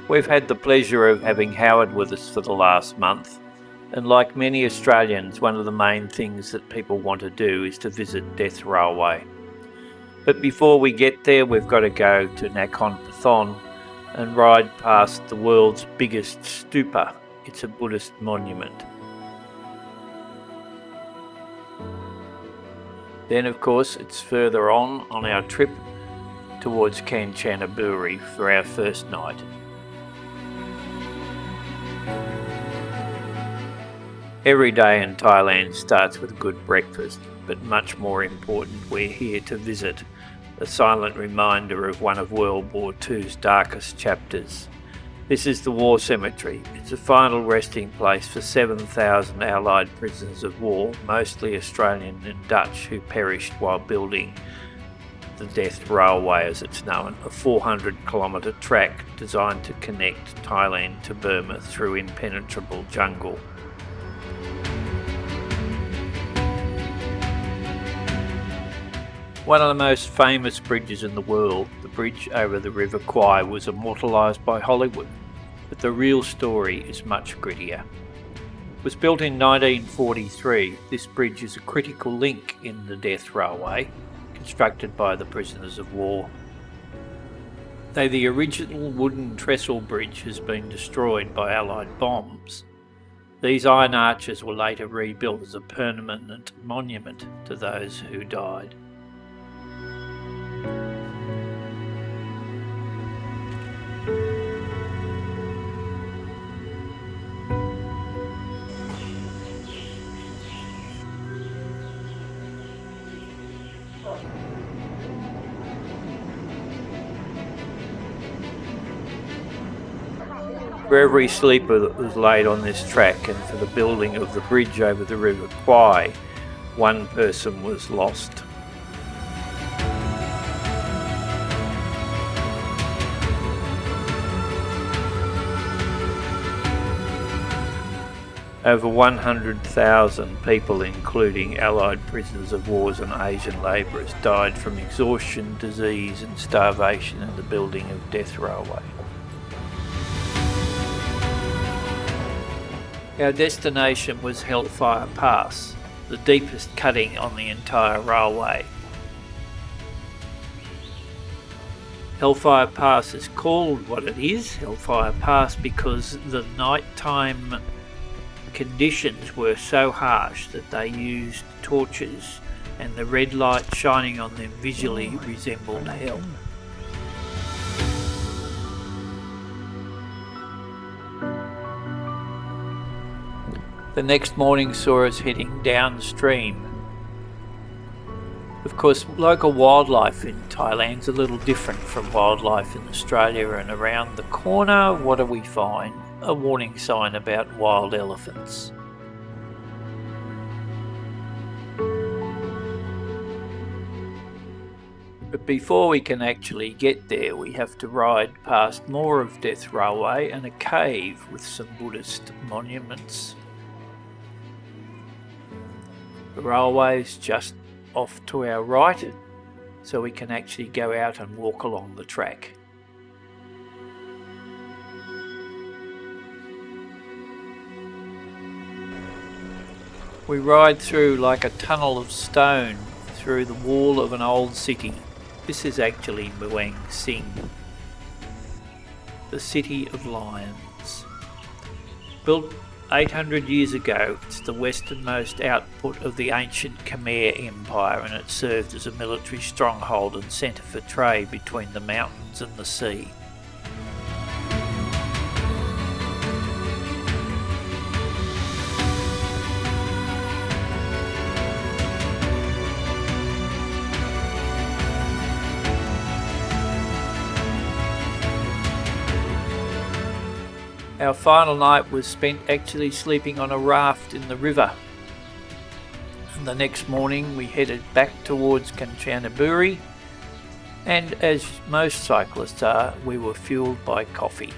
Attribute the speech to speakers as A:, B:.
A: We've had the pleasure of having Howard with us for the last month, and like many Australians, one of the main things that people want to do is to visit Death Railway. But before we get there, we've got to go to Nakhon Pathom and ride past the world's biggest stupa. It's a Buddhist monument. Then, of course, it's further on our trip towards Kanchanaburi for our first night. Every day in Thailand starts with a good breakfast, but much more important, we're here to visit a silent reminder of one of World War II's darkest chapters. This is the War Cemetery. It's a final resting place for 7,000 Allied prisoners of war, mostly Australian and Dutch, who perished while building the Death Railway, as it's known, a 400-kilometre track designed to connect Thailand to Burma through impenetrable jungle. One of the most famous bridges in the world, the bridge over the River Kwai, was immortalised by Hollywood, but the real story is much grittier. It was built in 1943. This bridge is a critical link in the Death Railway, constructed by the prisoners of war. Though the original wooden trestle bridge has been destroyed by Allied bombs, these iron arches were later rebuilt as a permanent monument to those who died. For every sleeper that was laid on this track and for the building of the bridge over the River Kwai, one person was lost. Over 100,000 people, including Allied prisoners of war and Asian labourers, died from exhaustion, disease and starvation in the building of Death Railway. Our destination was Hellfire Pass, the deepest cutting on the entire railway. Hellfire Pass is called what it is, Hellfire Pass, because the nighttime conditions were so harsh that they used torches, and the red light shining on them visually resembled hell. The next morning saw us heading downstream. Of course, local wildlife in Thailand is a little different from wildlife in Australia, and around the corner, what do we find? A warning sign about wild elephants. But before we can actually get there, we have to ride past more of Death Railway and a cave with some Buddhist monuments. The railway is just off to our right, so we can actually go out and walk along the track. We ride through like a tunnel of stone through the wall of an old city. This is actually Muang Sing, the City of Lions. Built 800 years ago, it's the westernmost output of the ancient Khmer Empire, and it served as a military stronghold and centre for trade between the mountains and the sea. Our final night was spent actually sleeping on a raft in the river. And the next morning we headed back towards Kanchanaburi, and as most cyclists are, we were fueled by coffee.